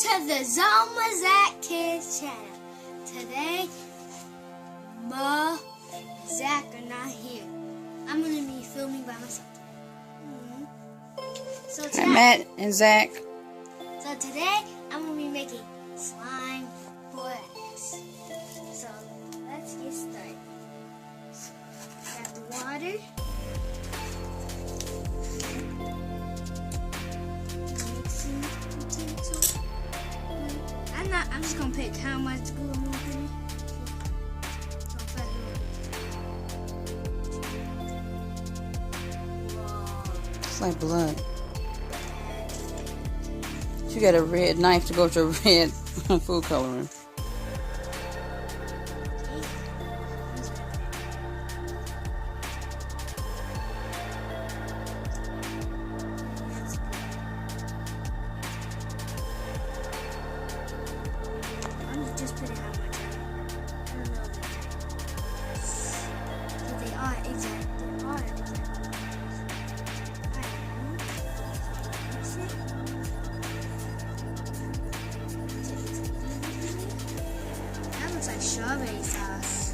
to the Zach Kids channel. Today, Ma, Zach are not here. I'm going to be filming by myself. So today, Hi, Matt and Zach. So today, I'm going to be making slime borax. So let's get started. Got the water. Mixing utensil. I'm just gonna pick how much glue I'm gonna put in. It's like blood. You got a red knife to go with your red food coloring. I'm just putting how much I don't know. So they are exact. They are exact. That looks like strawberry sauce.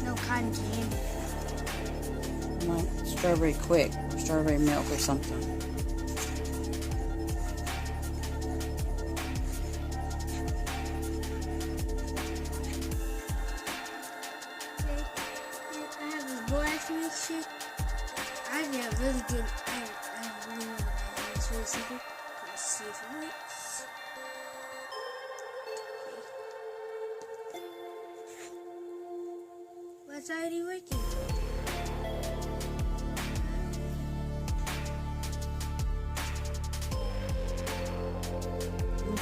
No cotton candy. Like strawberry quick, strawberry milk or something. I have a borax mixture. I get really good. I really know that. It's really simple. Let's see if it works. Well, it's already working.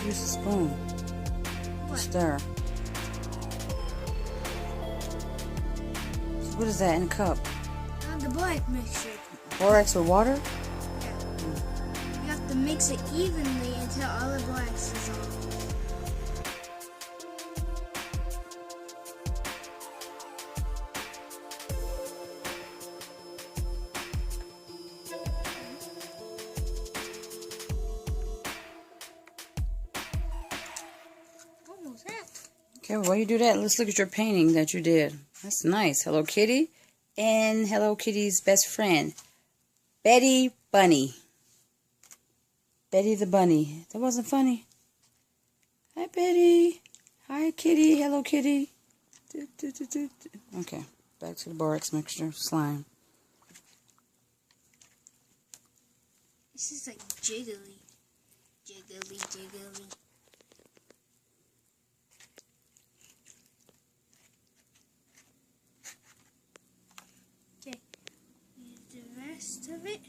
Use a spoon. What? Stir. So what is that in a cup? The borax mixture. Borax with water? Yeah. You have to mix it evenly until all the borax is on. Almost half. Okay, well, while you do that, let's look at your painting that you did. That's nice. Hello Kitty and Hello Kitty's best friend, Betty Bunny. Betty the Bunny. That wasn't funny. Hi, Betty. Hi, Kitty. Hello, Kitty. Okay, back to the borax mixture. Slime. This is like jiggly. Jiggly, jiggly. Okay, use the rest of it.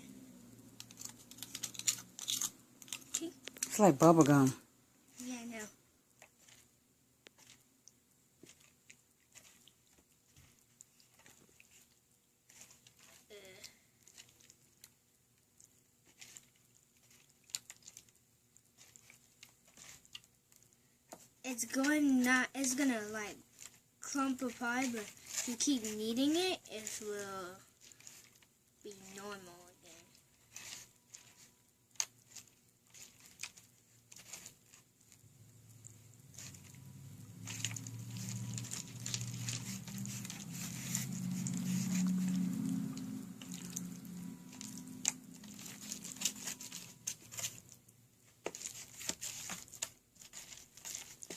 Okay, It's like bubble gum. yeah, I know. It's gonna like clump apart, but if you keep kneading it, it will be normal again.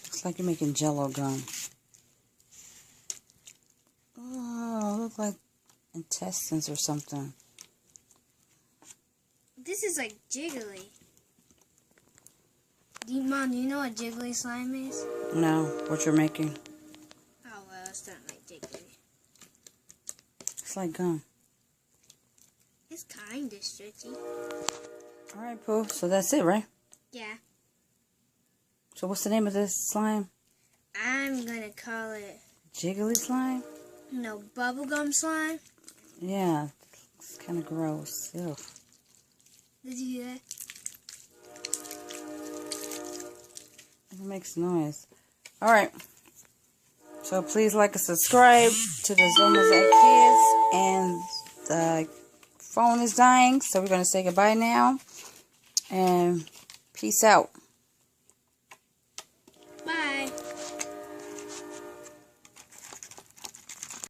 Looks like you're making Jello gum. Oh, look like intestines or something. This is like jiggly. Mom, do you know what jiggly slime is? No, what you're making? Oh well, it's not like jiggly. It's like gum. It's kinda stretchy. All right, Pooh. So that's it, right? Yeah. So what's the name of this slime? I'm gonna call it Jiggly slime? bubblegum slime. Yeah, it's kind of gross. Ew. Did you hear that? It makes noise. All right. So please like and subscribe to the Zach Kids. And the phone is dying, so we're going to say goodbye now. And Peace out.